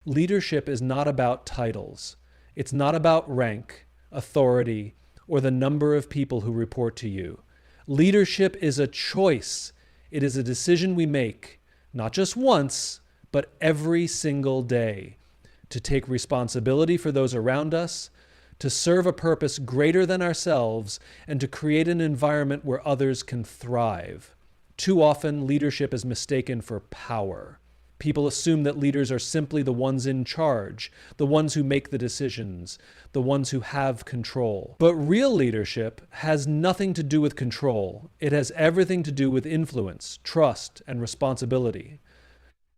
Leadership is not about titles. It's not about rank, authority, or the number of people who report to you. Leadership is a choice. It is a decision we make, not just once, but every single day, to take responsibility for those around us, to serve a purpose greater than ourselves, and to create an environment where others can thrive. Too often, leadership is mistaken for power. People assume that leaders are simply the ones in charge, the ones who make the decisions, the ones who have control. But real leadership has nothing to do with control. It has everything to do with influence, trust, and responsibility.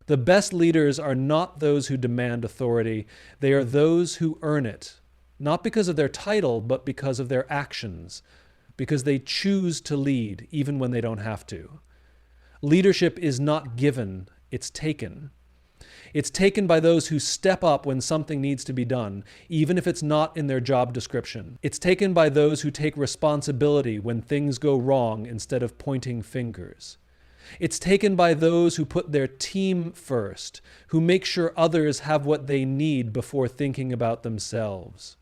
The best leaders are not those who demand authority. They are those who earn it, not because of their title, but because of their actions, because they choose to lead even when they don't have to. Leadership is not given, it's taken. It's taken by those who step up when something needs to be done, even if it's not in their job description. It's taken by those who take responsibility when things go wrong instead of pointing fingers. It's taken by those who put their team first, who make sure others have what they need before thinking about themselves.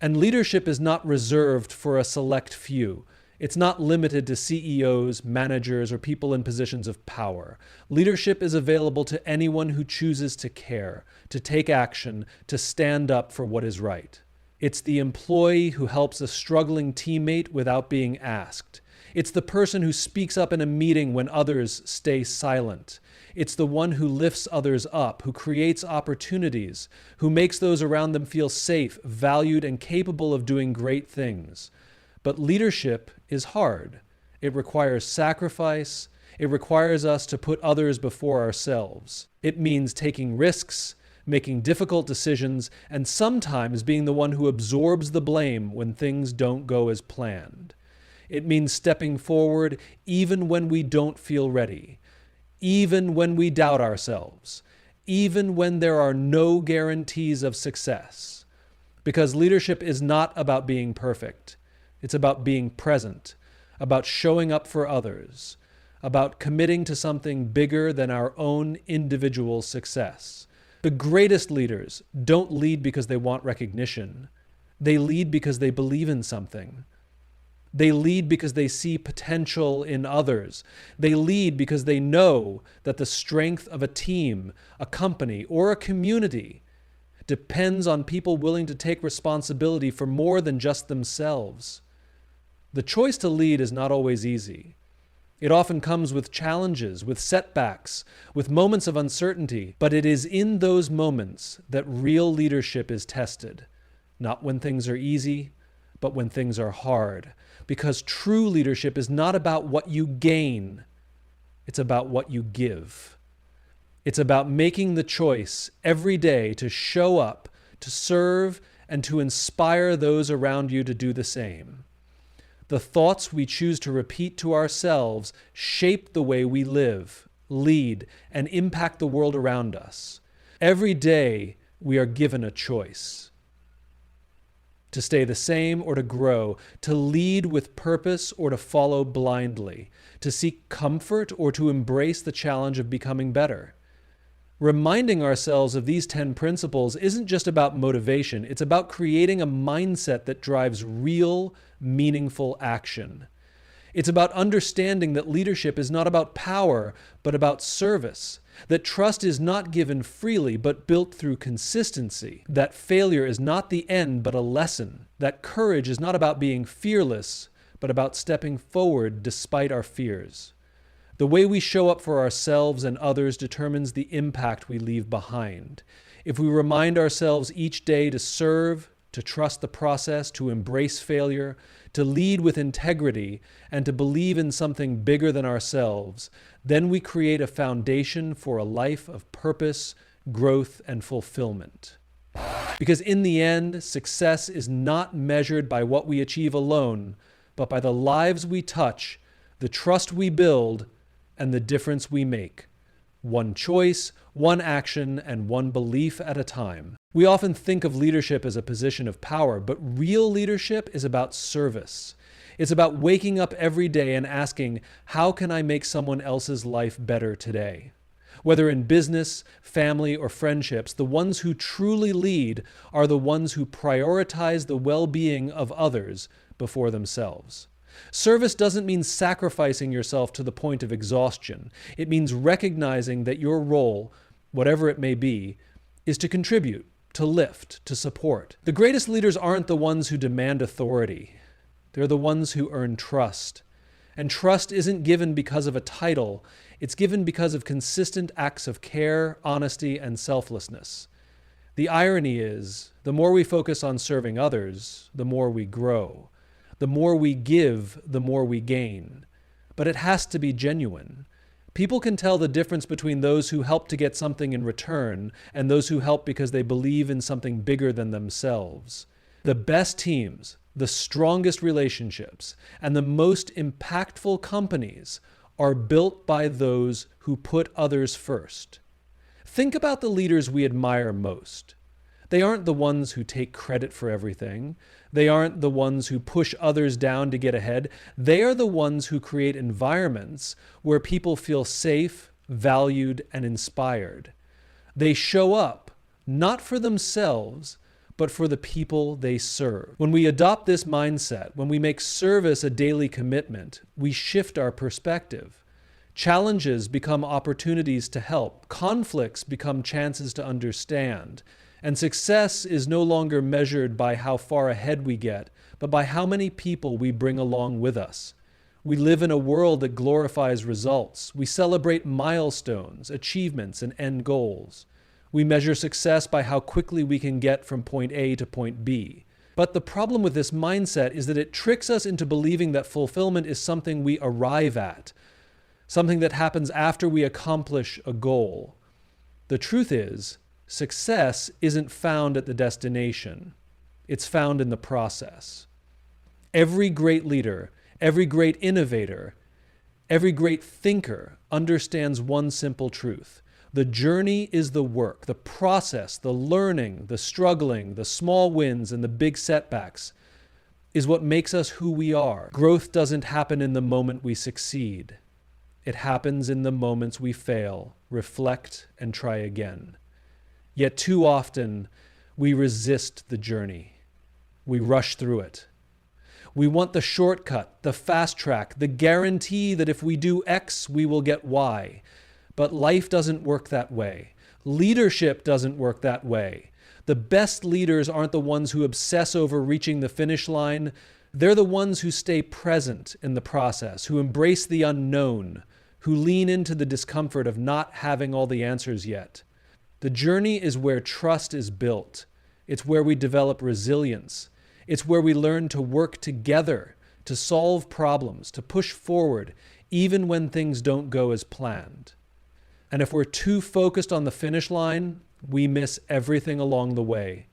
And leadership is not reserved for a select few. It's not limited to CEOs, managers, or people in positions of power. Leadership is available to anyone who chooses to care, to take action, to stand up for what is right. It's the employee who helps a struggling teammate without being asked. It's the person who speaks up in a meeting when others stay silent. It's the one who lifts others up, who creates opportunities, who makes those around them feel safe, valued, and capable of doing great things. But leadership is hard. It requires sacrifice. It requires us to put others before ourselves. It means taking risks, making difficult decisions, and sometimes being the one who absorbs the blame when things don't go as planned. It means stepping forward even when we don't feel ready, even when we doubt ourselves, even when there are no guarantees of success. Because leadership is not about being perfect. It's about being present, about showing up for others, about committing to something bigger than our own individual success. The greatest leaders don't lead because they want recognition. They lead because they believe in something. They lead because they see potential in others. They lead because they know that the strength of a team, a company, or a community depends on people willing to take responsibility for more than just themselves. The choice to lead is not always easy. It often comes with challenges, with setbacks, with moments of uncertainty, but it is in those moments that real leadership is tested. Not when things are easy, but when things are hard. Because true leadership is not about what you gain, it's about what you give. It's about making the choice every day to show up, to serve, and to inspire those around you to do the same. The thoughts we choose to repeat to ourselves shape the way we live, lead, and impact the world around us. Every day, we are given a choice. To stay the same or to grow, to lead with purpose or to follow blindly, to seek comfort or to embrace the challenge of becoming better. Reminding ourselves of these 10 principles isn't just about motivation, it's about creating a mindset that drives real, meaningful action. It's about understanding that leadership is not about power, but about service. That trust is not given freely, but built through consistency. That failure is not the end, but a lesson. That courage is not about being fearless, but about stepping forward despite our fears. The way we show up for ourselves and others determines the impact we leave behind. If we remind ourselves each day to serve, to trust the process, to embrace failure, to lead with integrity, and to believe in something bigger than ourselves, then we create a foundation for a life of purpose, growth, and fulfillment. Because in the end, success is not measured by what we achieve alone, but by the lives we touch, the trust we build, and the difference we make. One choice, one action, and one belief at a time. We often think of leadership as a position of power, but real leadership is about service. It's about waking up every day and asking, how can I make someone else's life better today? Whether in business, family, or friendships, the ones who truly lead are the ones who prioritize the well-being of others before themselves. Service doesn't mean sacrificing yourself to the point of exhaustion. It means recognizing that your role, whatever it may be, is to contribute, to lift, to support. The greatest leaders aren't the ones who demand authority. They're the ones who earn trust. And trust isn't given because of a title. It's given because of consistent acts of care, honesty, and selflessness. The irony is, the more we focus on serving others, the more we grow. The more we give, the more we gain. But it has to be genuine. People can tell the difference between those who help to get something in return and those who help because they believe in something bigger than themselves. The best teams, the strongest relationships, and the most impactful companies are built by those who put others first. Think about the leaders we admire most. They aren't the ones who take credit for everything. They aren't the ones who push others down to get ahead. They are the ones who create environments where people feel safe, valued, and inspired. They show up, not for themselves, but for the people they serve. When we adopt this mindset, when we make service a daily commitment, we shift our perspective. Challenges become opportunities to help. Conflicts become chances to understand. And success is no longer measured by how far ahead we get, but by how many people we bring along with us. We live in a world that glorifies results. We celebrate milestones, achievements, and end goals. We measure success by how quickly we can get from point A to point B. But the problem with this mindset is that it tricks us into believing that fulfillment is something we arrive at, something that happens after we accomplish a goal. The truth is, success isn't found at the destination. It's found in the process. Every great leader, every great innovator, every great thinker understands one simple truth. The journey is the work, the process, the learning, the struggling, the small wins, and the big setbacks is what makes us who we are. Growth doesn't happen in the moment we succeed. It happens in the moments we fail, reflect, and try again. Yet too often, we resist the journey. We rush through it. We want the shortcut, the fast track, the guarantee that if we do X, we will get Y. But life doesn't work that way. Leadership doesn't work that way. The best leaders aren't the ones who obsess over reaching the finish line. They're the ones who stay present in the process, who embrace the unknown, who lean into the discomfort of not having all the answers yet. The journey is where trust is built. It's where we develop resilience. It's where we learn to work together, to solve problems, to push forward, even when things don't go as planned. And if we're too focused on the finish line, we miss everything along the way.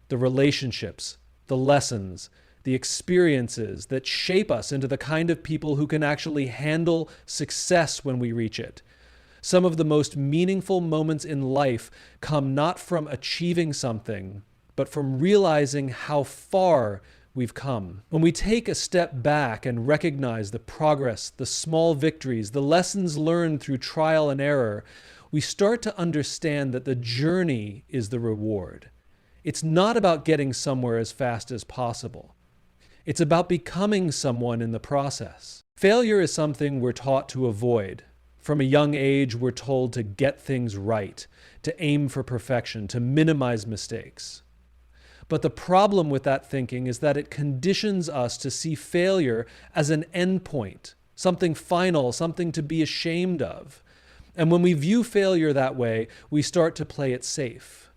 The relationships, the lessons, the experiences that shape us into the kind of people who can actually handle success when we reach it. Some of the most meaningful moments in life come not from achieving something, but from realizing how far we've come. When we take a step back and recognize the progress, the small victories, the lessons learned through trial and error, we start to understand that the journey is the reward. It's not about getting somewhere as fast as possible. It's about becoming someone in the process. Failure is something we're taught to avoid. From a young age, we're told to get things right, to aim for perfection, to minimize mistakes. But the problem with that thinking is that it conditions us to see failure as an endpoint, something final, something to be ashamed of. And when we view failure that way, we start to play it safe.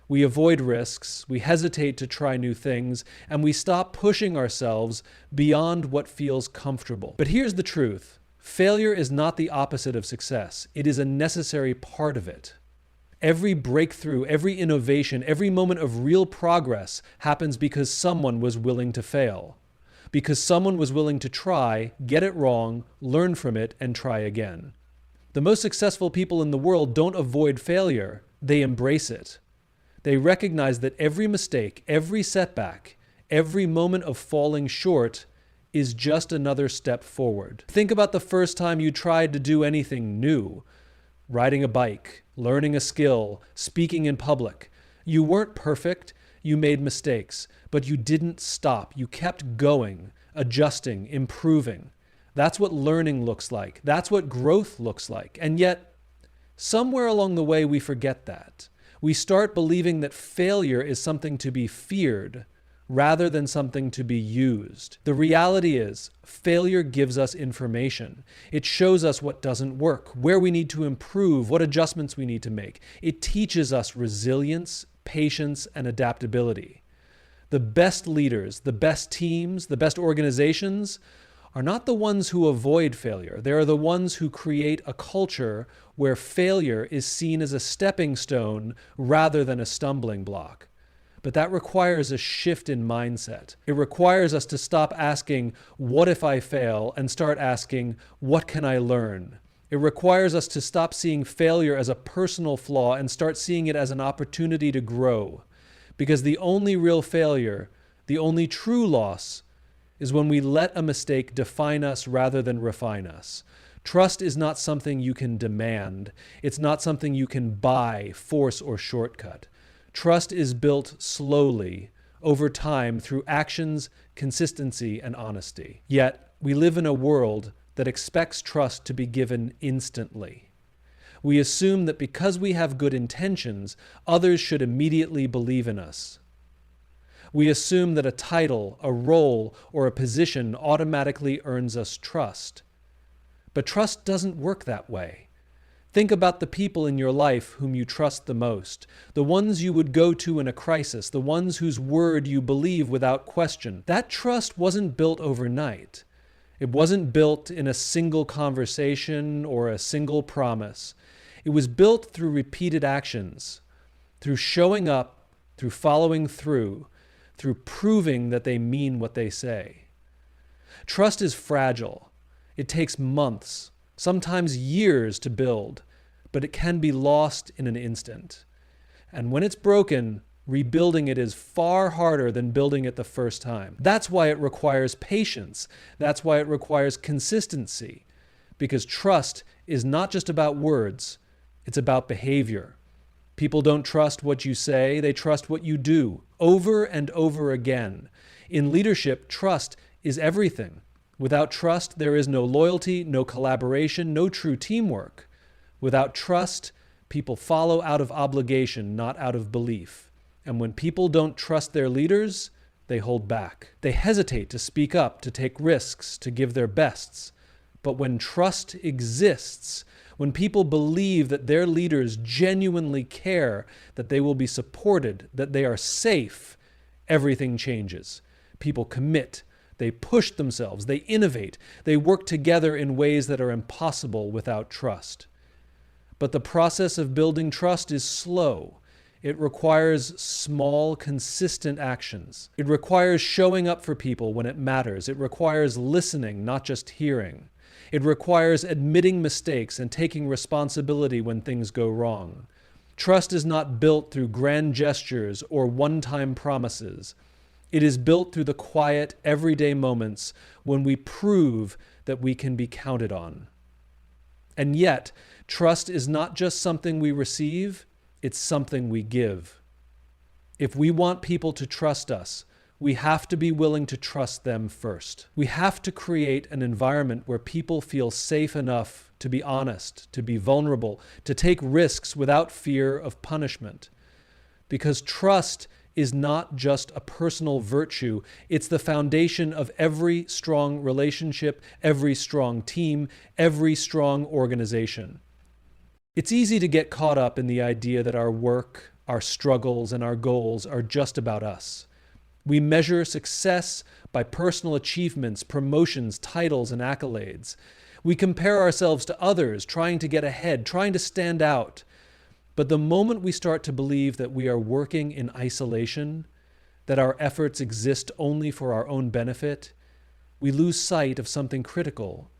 We avoid risks, we hesitate to try new things, and we stop pushing ourselves beyond what feels comfortable. But here's the truth. Failure is not the opposite of success. It is a necessary part of it. Every breakthrough, every innovation, every moment of real progress happens because someone was willing to fail. Because someone was willing to try, get it wrong, learn from it, and try again. The most successful people in the world don't avoid failure, they embrace it. They recognize that every mistake, every setback, every moment of falling short is just another step forward. Think about the first time you tried to do anything new. riding a bike, learning a skill, speaking in public. You weren't perfect, you made mistakes, but you didn't stop. You kept going, adjusting, improving. That's what learning looks like. That's what growth looks like. And yet, somewhere along the way, we forget that. We start believing that failure is something to be feared rather than something to be used. The reality is, failure gives us information. It shows us what doesn't work, where we need to improve, what adjustments we need to make. It teaches us resilience, patience, and adaptability. The best leaders, the best teams, the best organizations are not the ones who avoid failure. They are the ones who create a culture where failure is seen as a stepping stone rather than a stumbling block. But that requires a shift in mindset. It requires us to stop asking, what if I fail, and start asking, what can I learn? It requires us to stop seeing failure as a personal flaw and start seeing it as an opportunity to grow. Because the only real failure, the only true loss, is when we let a mistake define us rather than refine us. Trust is not something you can demand. It's not something you can buy, force, or shortcut. Trust is built slowly, over time, through actions, consistency, and honesty. Yet, we live in a world that expects trust to be given instantly. We assume that because we have good intentions, others should immediately believe in us. We assume that a title, a role, or a position automatically earns us trust. But trust doesn't work that way. Think about the people in your life whom you trust the most, the ones you would go to in a crisis, the ones whose word you believe without question. That trust wasn't built overnight. It wasn't built in a single conversation or a single promise. It was built through repeated actions, through showing up, through following through proving that they mean what they say. Trust is fragile. It takes months, sometimes years to build, but it can be lost in an instant. And when it's broken, rebuilding it is far harder than building it the first time. That's why it requires patience. That's why it requires consistency. Because trust is not just about words, it's about behavior. People don't trust what you say, they trust what you do, over and over again. In leadership, trust is everything. Without trust, there is no loyalty, no collaboration, no true teamwork. Without trust, people follow out of obligation, not out of belief. And when people don't trust their leaders, they hold back. They hesitate to speak up, to take risks, to give their bests. But when trust exists, when people believe that their leaders genuinely care, that they will be supported, that they are safe, everything changes. People commit. They push themselves, they innovate, they work together in ways that are impossible without trust. But the process of building trust is slow. It requires small, consistent actions. It requires showing up for people when it matters. It requires listening, not just hearing. It requires admitting mistakes and taking responsibility when things go wrong. Trust is not built through grand gestures or one-time promises. It is built through the quiet, everyday moments when we prove that we can be counted on. And yet, trust is not just something we receive, it's something we give. If we want people to trust us, we have to be willing to trust them first. We have to create an environment where people feel safe enough to be honest, to be vulnerable, to take risks without fear of punishment. Because trust is not just a personal virtue, it's the foundation of every strong relationship, every strong team, every strong organization. It's easy to get caught up in the idea that our work, our struggles, and our goals are just about us. We measure success by personal achievements, promotions, titles, and accolades. We compare ourselves to others, trying to get ahead, trying to stand out. But the moment we start to believe that we are working in isolation, that our efforts exist only for our own benefit, we lose sight of something critical.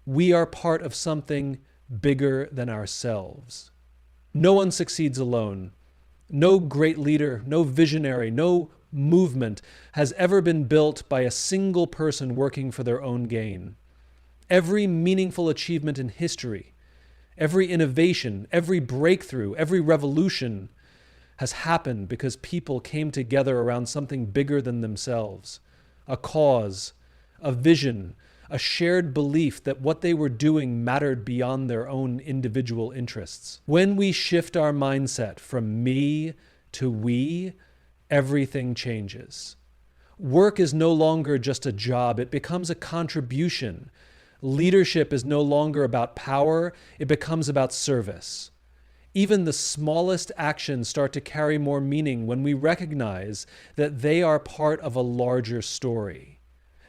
We are part of something bigger than ourselves. No one succeeds alone. No great leader, no visionary, no movement has ever been built by a single person working for their own gain. Every meaningful achievement in history, Every innovation, every breakthrough, every revolution has happened because people came together around something bigger than themselves, a cause, a vision, a shared belief that what they were doing mattered beyond their own individual interests. When we shift our mindset from me to we, everything changes. Work is no longer just a job, it becomes a contribution. Leadership is no longer about power, it becomes about service. Even the smallest actions start to carry more meaning when we recognize that they are part of a larger story.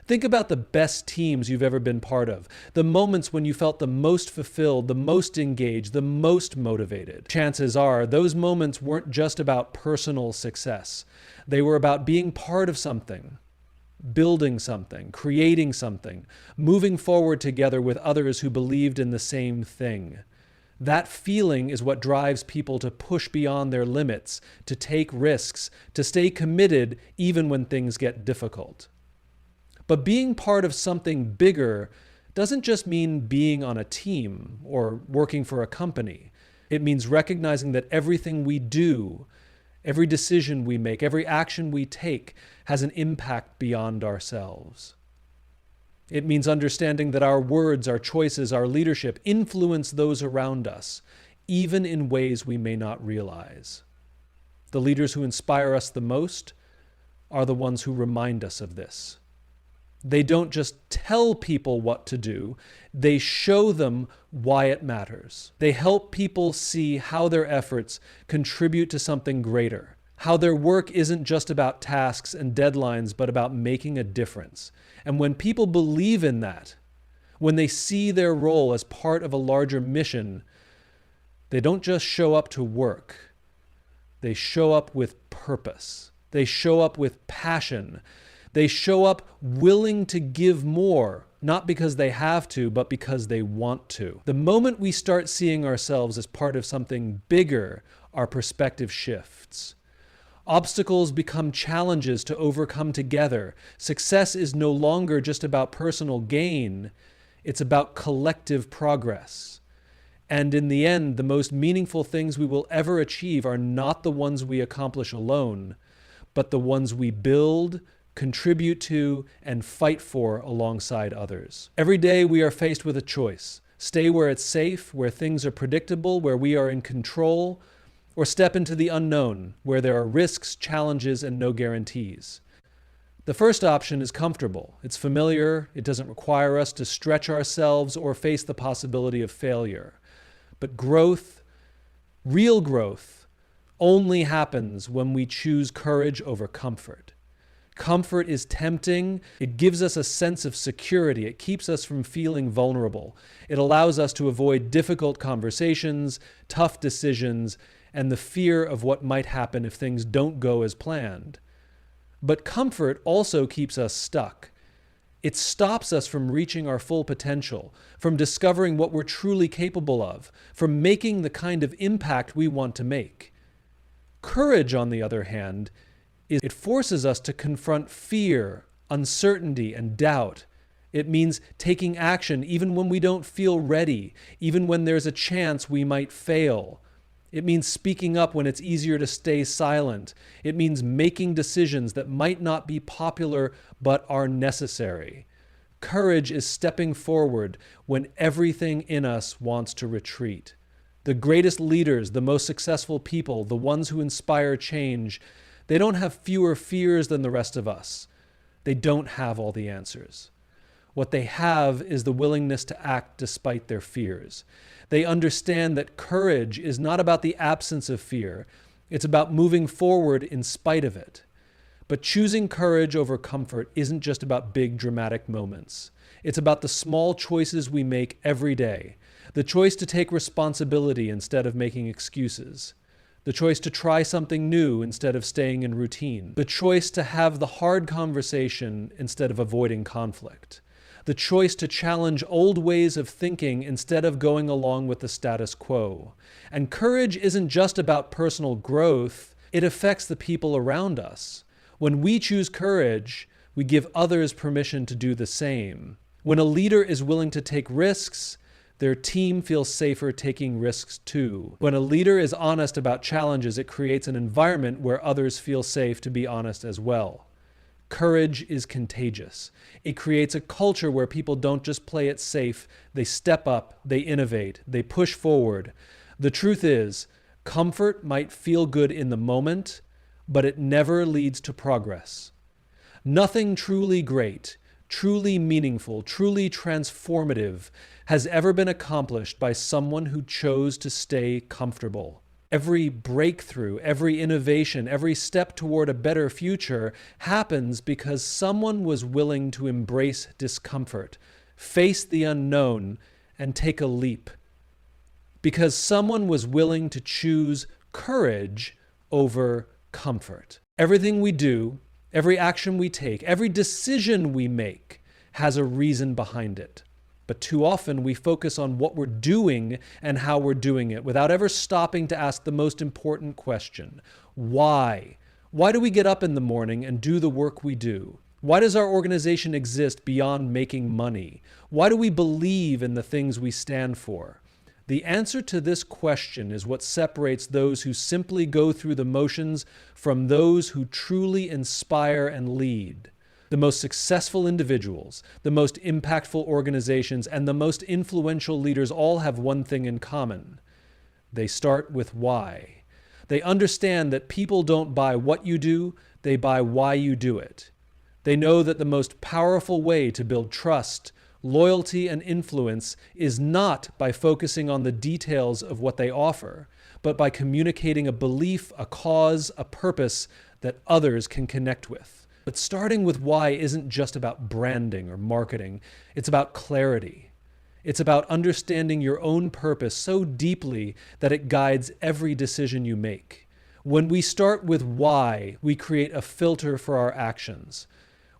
Think about the best teams you've ever been part of, the moments when you felt the most fulfilled, the most engaged, the most motivated. Chances are those moments weren't just about personal success. They were about being part of something, building something, creating something, moving forward together with others who believed in the same thing. That feeling is what drives people to push beyond their limits, to take risks, to stay committed even when things get difficult. But being part of something bigger doesn't just mean being on a team or working for a company. It means recognizing that everything we do, every decision we make, every action we take has an impact beyond ourselves. It means understanding that our words, our choices, our leadership influence those around us, even in ways we may not realize. The leaders who inspire us the most are the ones who remind us of this. They don't just tell people what to do, they show them why it matters. They help people see how their efforts contribute to something greater, how their work isn't just about tasks and deadlines, but about making a difference. And when people believe in that, when they see their role as part of a larger mission, they don't just show up to work. They show up with purpose. They show up with passion. They show up willing to give more, not because they have to, but because they want to. The moment we start seeing ourselves as part of something bigger, our perspective shifts. Obstacles become challenges to overcome together. Success is no longer just about personal gain, it's about collective progress. And in the end, the most meaningful things we will ever achieve are not the ones we accomplish alone, but the ones we build, contribute to, and fight for alongside others. Every day we are faced with a choice. Stay where it's safe, where things are predictable, where we are in control, or step into the unknown, where there are risks, challenges, and no guarantees. The first option is comfortable. It's familiar. It doesn't require us to stretch ourselves or face the possibility of failure. But growth, real growth, only happens when we choose courage over comfort. Comfort is tempting. It gives us a sense of security. It keeps us from feeling vulnerable. It allows us to avoid difficult conversations, tough decisions, and the fear of what might happen if things don't go as planned. But comfort also keeps us stuck. It stops us from reaching our full potential, from discovering what we're truly capable of, from making the kind of impact we want to make. Courage, on the other hand, it forces us to confront fear, uncertainty, and doubt. It means taking action even when we don't feel ready, even when there's a chance we might fail. It means speaking up when it's easier to stay silent. It means making decisions that might not be popular but are necessary. Courage is stepping forward when everything in us wants to retreat. The greatest leaders, the most successful people, the ones who inspire change, they don't have fewer fears than the rest of us. They don't have all the answers. What they have is the willingness to act despite their fears. They understand that courage is not about the absence of fear. It's about moving forward in spite of it. But choosing courage over comfort isn't just about big dramatic moments. It's about the small choices we make every day. The choice to take responsibility instead of making excuses. The choice to try something new instead of staying in routine. The choice to have the hard conversation instead of avoiding conflict. The choice to challenge old ways of thinking instead of going along with the status quo. And courage isn't just about personal growth, it affects the people around us. When we choose courage, we give others permission to do the same. When a leader is willing to take risks, their team feels safer taking risks too. When a leader is honest about challenges, it creates an environment where others feel safe to be honest as well. Courage is contagious. It creates a culture where people don't just play it safe, they step up, they innovate, they push forward. The truth is, comfort might feel good in the moment, but it never leads to progress. Nothing truly great, truly meaningful, truly transformative has ever been accomplished by someone who chose to stay comfortable. Every breakthrough, every innovation, every step toward a better future happens because someone was willing to embrace discomfort, face the unknown, and take a leap. Because someone was willing to choose courage over comfort. Everything we do, every action we take, every decision we make has a reason behind it. But too often we focus on what we're doing and how we're doing it without ever stopping to ask the most important question. Why? Why do we get up in the morning and do the work we do? Why does our organization exist beyond making money? Why do we believe in the things we stand for? The answer to this question is what separates those who simply go through the motions from those who truly inspire and lead. The most successful individuals, the most impactful organizations, and the most influential leaders all have one thing in common. They start with why. They understand that people don't buy what you do, they buy why you do it. They know that the most powerful way to build trust, loyalty, and influence is not by focusing on the details of what they offer, but by communicating a belief, a cause, a purpose that others can connect with. But starting with why isn't just about branding or marketing. It's about clarity. It's about understanding your own purpose so deeply that it guides every decision you make. When we start with why, we create a filter for our actions.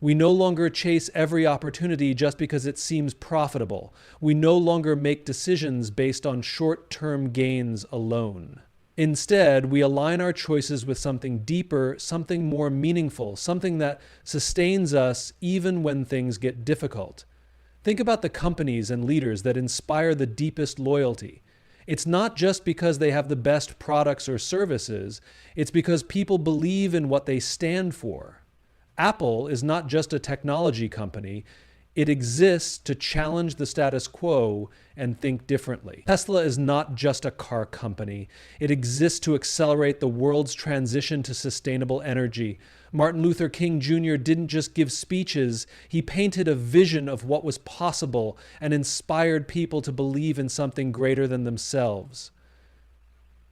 We no longer chase every opportunity just because it seems profitable. We no longer make decisions based on short-term gains alone. Instead, we align our choices with something deeper, something more meaningful, something that sustains us even when things get difficult. Think about the companies and leaders that inspire the deepest loyalty. It's not just because they have the best products or services, it's because people believe in what they stand for. Apple is not just a technology company. It exists to challenge the status quo and think differently. Tesla is not just a car company. It exists to accelerate the world's transition to sustainable energy. Martin Luther King Jr. didn't just give speeches, he painted a vision of what was possible and inspired people to believe in something greater than themselves.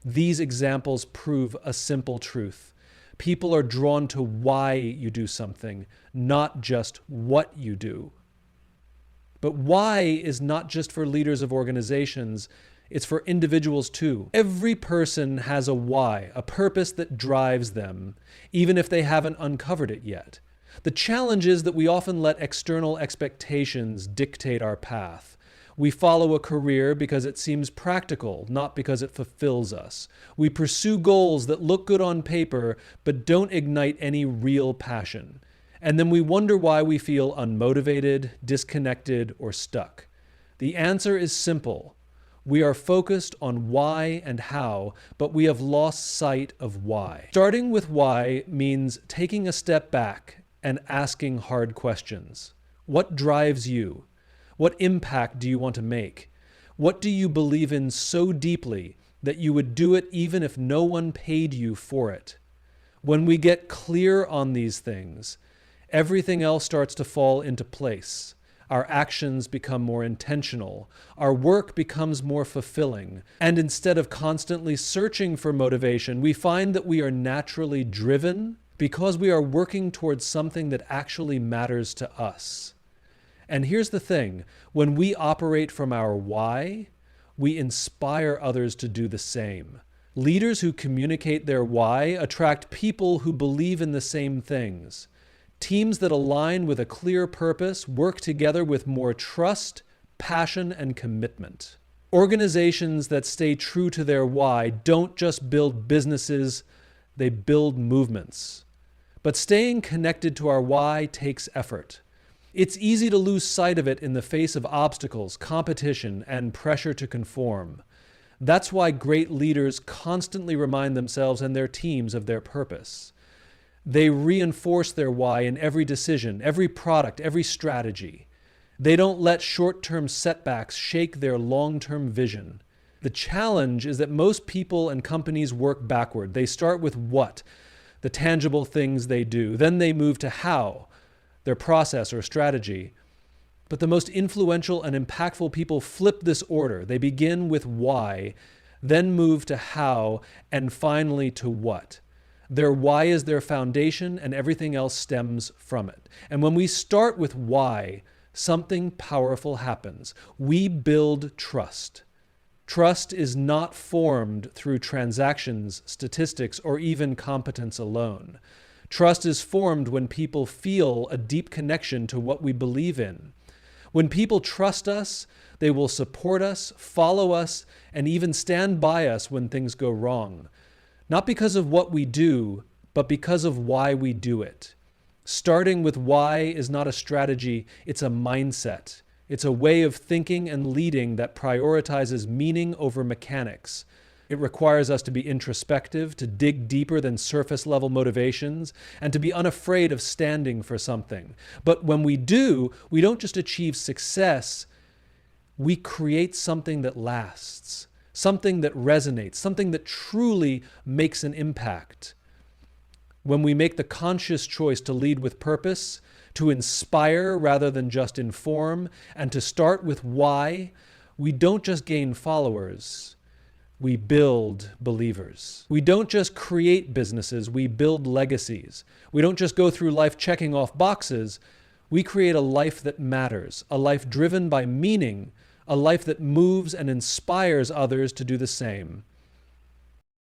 These examples prove a simple truth. People are drawn to why you do something, not just what you do. But why is not just for leaders of organizations, it's for individuals too. Every person has a why, a purpose that drives them, even if they haven't uncovered it yet. The challenge is that we often let external expectations dictate our path. We follow a career because it seems practical, not because it fulfills us. We pursue goals that look good on paper, but don't ignite any real passion. And then we wonder why we feel unmotivated, disconnected, or stuck. The answer is simple. We are focused on why and how, but we have lost sight of why. Starting with why means taking a step back and asking hard questions. What drives you? What impact do you want to make? What do you believe in so deeply that you would do it even if no one paid you for it? When we get clear on these things, everything else starts to fall into place. Our actions become more intentional. Our work becomes more fulfilling. And instead of constantly searching for motivation, we find that we are naturally driven because we are working towards something that actually matters to us. And here's the thing, when we operate from our why, we inspire others to do the same. Leaders who communicate their why attract people who believe in the same things. Teams that align with a clear purpose work together with more trust, passion, and commitment. Organizations that stay true to their why don't just build businesses, they build movements. But staying connected to our why takes effort. It's easy to lose sight of it in the face of obstacles, competition, and pressure to conform. That's why great leaders constantly remind themselves and their teams of their purpose. They reinforce their why in every decision, every product, every strategy. They don't let short-term setbacks shake their long-term vision. The challenge is that most people and companies work backward. They start with what, the tangible things they do. Then they move to how, their process or strategy. But the most influential and impactful people flip this order. They begin with why, then move to how, and finally to what. Their why is their foundation, and everything else stems from it. And when we start with why, something powerful happens. We build trust. Trust is not formed through transactions, statistics, or even competence alone. Trust is formed when people feel a deep connection to what we believe in. When people trust us, they will support us, follow us, and even stand by us when things go wrong. Not because of what we do, but because of why we do it. Starting with why is not a strategy, it's a mindset. It's a way of thinking and leading that prioritizes meaning over mechanics. It requires us to be introspective, to dig deeper than surface-level motivations, and to be unafraid of standing for something. But when we do, we don't just achieve success, we create something that lasts, something that resonates, something that truly makes an impact. When we make the conscious choice to lead with purpose, to inspire rather than just inform, and to start with why, we don't just gain followers, we build believers. We don't just create businesses, we build legacies. We don't just go through life checking off boxes, we create a life that matters, a life driven by meaning, a life that moves and inspires others to do the same.